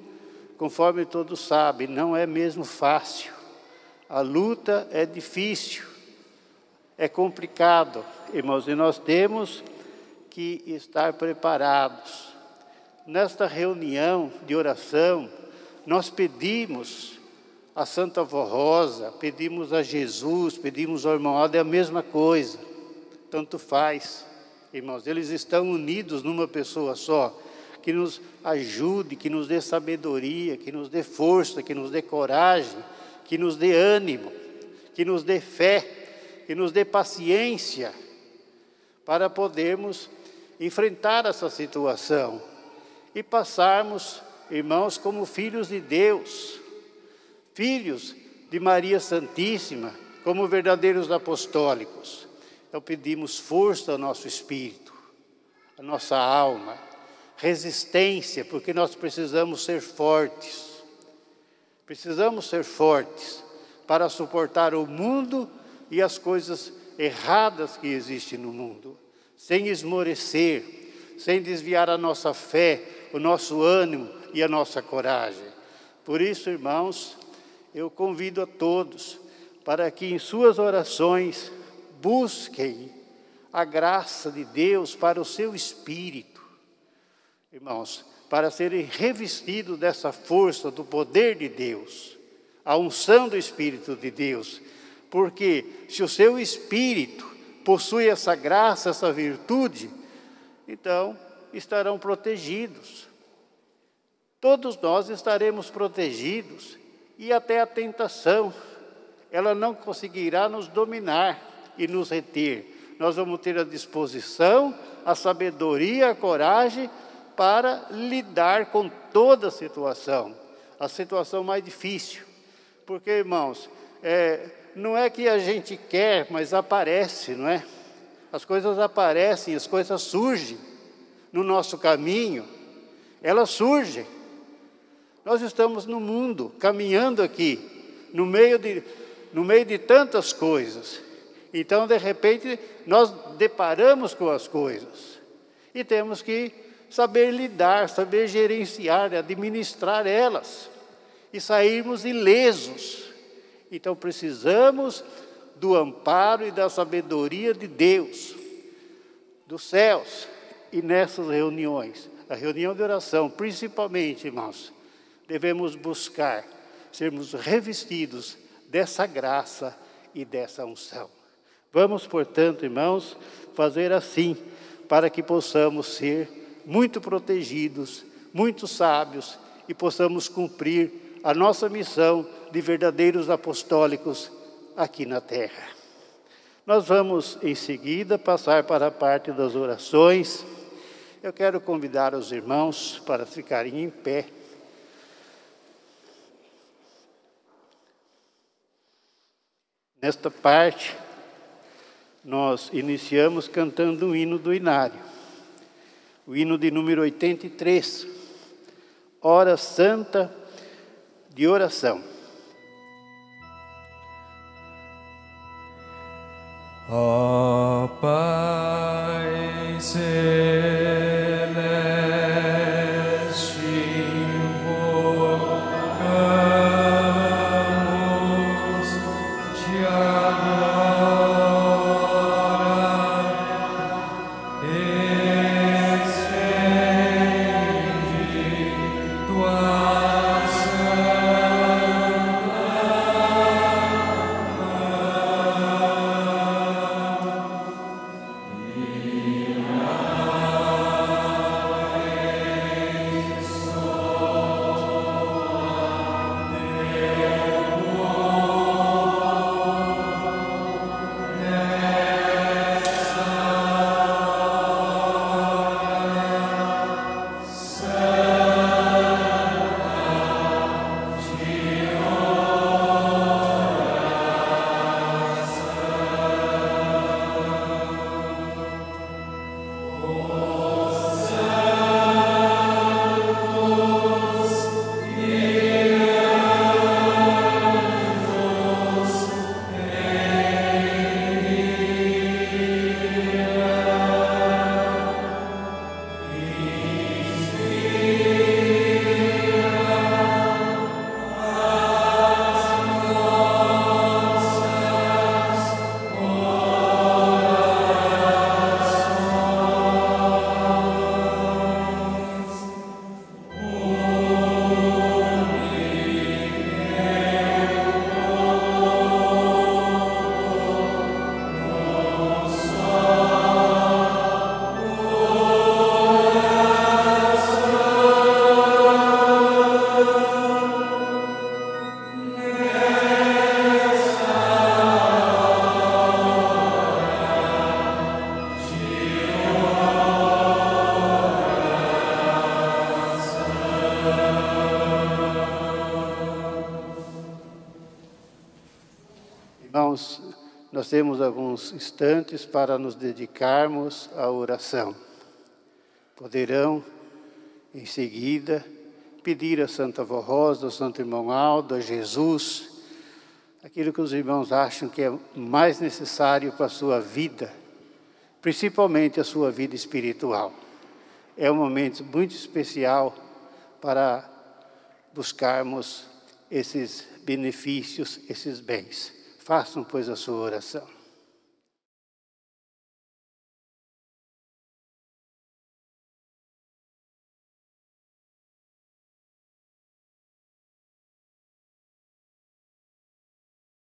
[SPEAKER 1] conforme todos sabem, não é mesmo fácil. A luta é difícil, é complicado, irmãos, e nós temos que estar preparados. Nesta reunião de oração, nós pedimos a Santa Avó Rosa, pedimos a Jesus, pedimos ao irmão Aldo, é a mesma coisa, tanto faz, irmãos, eles estão unidos numa pessoa só, que nos ajude, que nos dê sabedoria, que nos dê força, que nos dê coragem, que nos dê ânimo, que nos dê fé, que nos dê paciência, para podermos enfrentar essa situação e passarmos, irmãos, como filhos de Deus, filhos de Maria Santíssima, como verdadeiros apostólicos. Então pedimos força ao nosso espírito, à nossa alma, resistência, porque nós precisamos ser fortes. Precisamos ser fortes para suportar o mundo e as coisas erradas que existem no mundo, sem esmorecer, sem desviar a nossa fé, o nosso ânimo e a nossa coragem. Por isso, irmãos, eu convido a todos para que em suas orações busquem a graça de Deus para o seu espírito, irmãos, para serem revestidos dessa força, do poder de Deus, a unção do Espírito de Deus, porque se o seu espírito possui essa graça, essa virtude, então estarão protegidos. Todos nós estaremos protegidos e até a tentação, ela não conseguirá nos dominar e nos reter. Nós vamos ter a disposição, a sabedoria, a coragem para lidar com toda a situação mais difícil. Porque, irmãos, não é que a gente quer, mas aparece, não é? As coisas aparecem, as coisas surgem no nosso caminho, elas surgem. Nós estamos no mundo, caminhando aqui, no meio de tantas coisas. Então, de repente, nós deparamos com as coisas e temos que saber lidar, saber gerenciar, administrar elas e sairmos ilesos. Então, precisamos do amparo e da sabedoria de Deus, dos céus. E nessas reuniões, a reunião de oração, principalmente, irmãos, devemos buscar sermos revestidos dessa graça e dessa unção. Vamos, portanto, irmãos, fazer assim, para que possamos ser muito protegidos, muito sábios, e possamos cumprir a nossa missão de verdadeiros apostólicos aqui na terra. Nós vamos, em seguida, passar para a parte das orações. Eu quero convidar os irmãos para ficarem em pé. Nesta parte, nós iniciamos cantando o hino do Inário, o hino de número 83, Hora Santa de Oração.
[SPEAKER 2] Ó Pai Celeste, invocamos te agora, estende tua santa mão.
[SPEAKER 1] Irmãos, nós temos alguns instantes para nos dedicarmos à oração. Poderão, em seguida, pedir a Santa Avó Rosa, ao Santo Irmão Aldo, a Jesus, aquilo que os irmãos acham que é mais necessário para a sua vida, principalmente a sua vida espiritual. É um momento muito especial para buscarmos esses benefícios, esses bens. Façam, pois, a sua oração.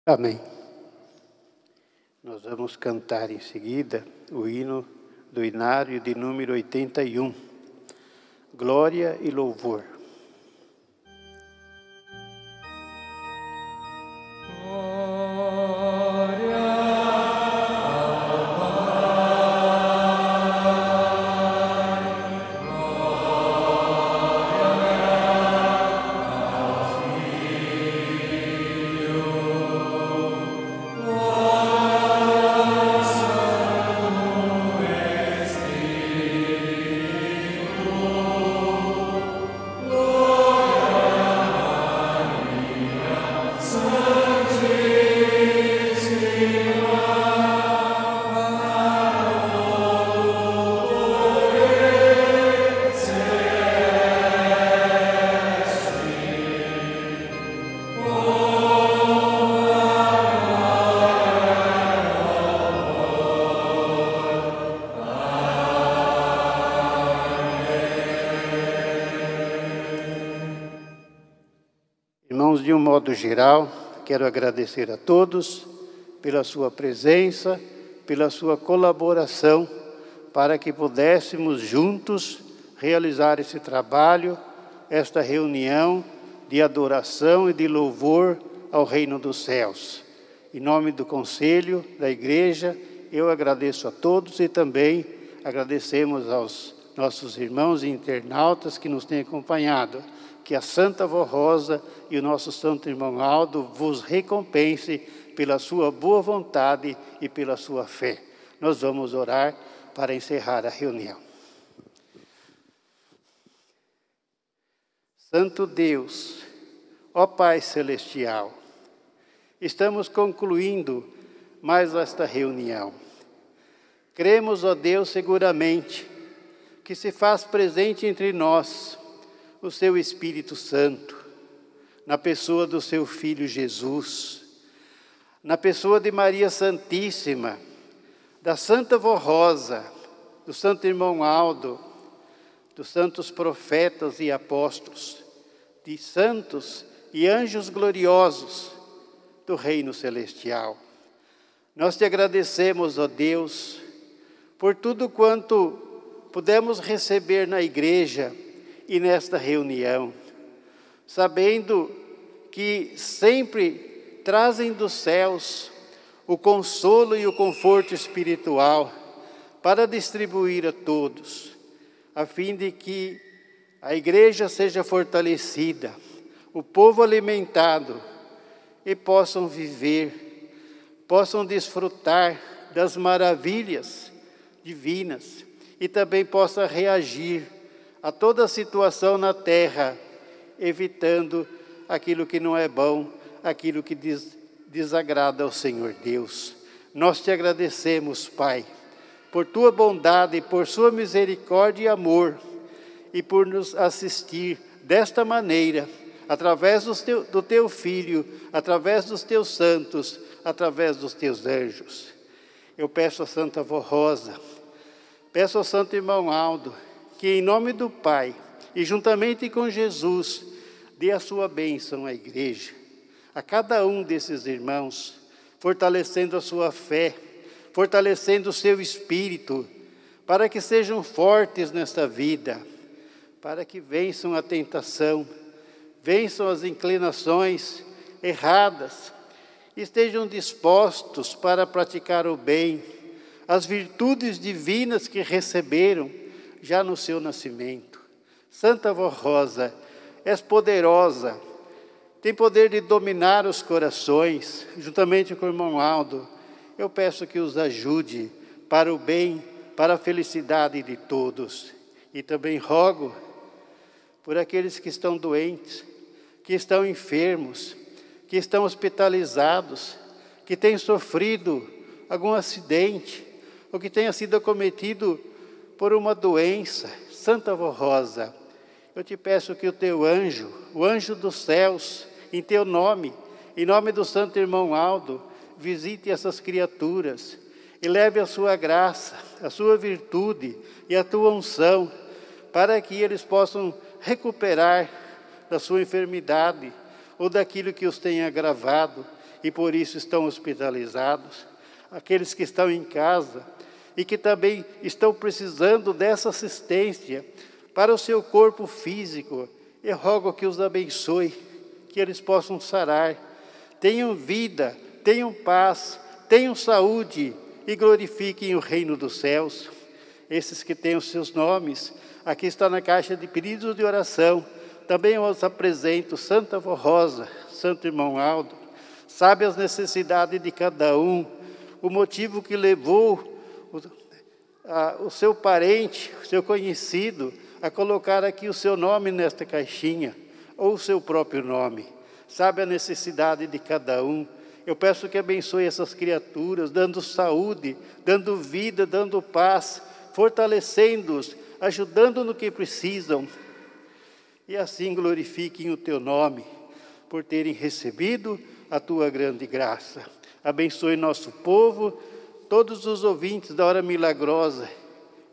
[SPEAKER 1] Amém. Nós vamos cantar em seguida o hino do Inário de número 81. Glória e louvor. Irmãos, de um modo geral, quero agradecer a todos pela sua presença, pela sua colaboração, para que pudéssemos juntos realizar esse trabalho, esta reunião de adoração e de louvor ao Reino dos Céus. Em nome do Conselho da Igreja, eu agradeço a todos e também agradecemos aos nossos irmãos e internautas que nos têm acompanhado. Que a Santa Avó Rosa e o nosso Santo Irmão Aldo vos recompense pela sua boa vontade e pela sua fé. Nós vamos orar para encerrar a reunião. Santo Deus, ó Pai Celestial, estamos concluindo mais esta reunião. Cremos, ó Deus, seguramente, que se faz presente entre nós o seu Espírito Santo, na pessoa do seu Filho Jesus, na pessoa de Maria Santíssima, da Santa Avó Rosa, do Santo Irmão Aldo, dos santos profetas e apóstolos, de santos e anjos gloriosos do Reino Celestial. Nós te agradecemos, ó Deus, por tudo quanto pudemos receber na igreja e nesta reunião, sabendo que sempre trazem dos céus o consolo e o conforto espiritual para distribuir a todos, a fim de que a igreja seja fortalecida, o povo alimentado e possam viver, possam desfrutar das maravilhas divinas e também possa reagir a toda situação na terra, evitando aquilo que não é bom, aquilo que desagrada ao Senhor Deus. Nós te agradecemos, Pai, por tua bondade, por sua misericórdia e amor, e por nos assistir desta maneira, através do teu Filho, através dos teus santos, através dos teus anjos. Eu peço a Santa Avó Rosa, peço ao Santo Irmão Aldo, que em nome do Pai, e juntamente com Jesus, dê a sua bênção à igreja, a cada um desses irmãos, fortalecendo a sua fé, fortalecendo o seu espírito, para que sejam fortes nesta vida, para que vençam a tentação, vençam as inclinações erradas, estejam dispostos para praticar o bem, as virtudes divinas que receberam já no seu nascimento. Santa Avó Rosa, és poderosa tem poder de dominar os corações, juntamente com o irmão Aldo. Eu peço que os ajude para o bem, para a felicidade de todos. E também rogo por aqueles que estão doentes, que estão enfermos, que estão hospitalizados, que têm sofrido algum acidente, ou que tenha sido acometido por uma doença. Santa Vó Rosa, eu te peço que o teu anjo, o anjo dos céus, em teu nome, em nome do Santo Irmão Aldo, visite essas criaturas e leve a sua graça, a sua virtude e a tua unção, para que eles possam recuperar da sua enfermidade ou daquilo que os tenha agravado e por isso estão hospitalizados. Aqueles que estão em casa e que também estão precisando dessa assistência para o seu corpo físico, eu rogo que os abençoe, que eles possam sarar, tenham vida, tenham paz, tenham saúde e glorifiquem o reino dos céus. Esses que têm os seus nomes, aqui está na caixa de pedidos de oração. Também eu os apresento, Santa Vó Rosa, Santo Irmão Aldo, sabe as necessidades de cada um, o motivo que levou o seu parente, o seu conhecido, a colocar aqui o seu nome nesta caixinha, ou o seu próprio nome. Sabe a necessidade de cada um. Eu peço que abençoe essas criaturas, dando saúde, dando vida, dando paz, fortalecendo-os, ajudando no que precisam. E assim glorifiquem o teu nome, por terem recebido a tua grande graça. Abençoe nosso povo, todos os ouvintes da Hora Milagrosa,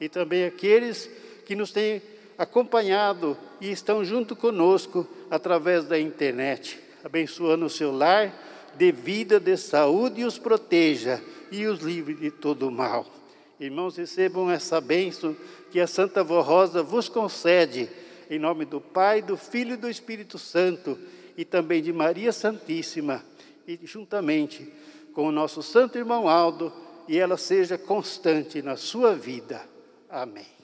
[SPEAKER 1] e também aqueles que nos têm acompanhado e estão junto conosco através da internet. Abençoando o seu lar, dê vida, dê saúde e os proteja e os livre de todo o mal. Irmãos, recebam essa bênção que a Santa Vó Rosa vos concede, em nome do Pai, do Filho e do Espírito Santo, e também de Maria Santíssima, e juntamente com o nosso Santo Irmão Aldo, e ela seja constante na sua vida. Amém.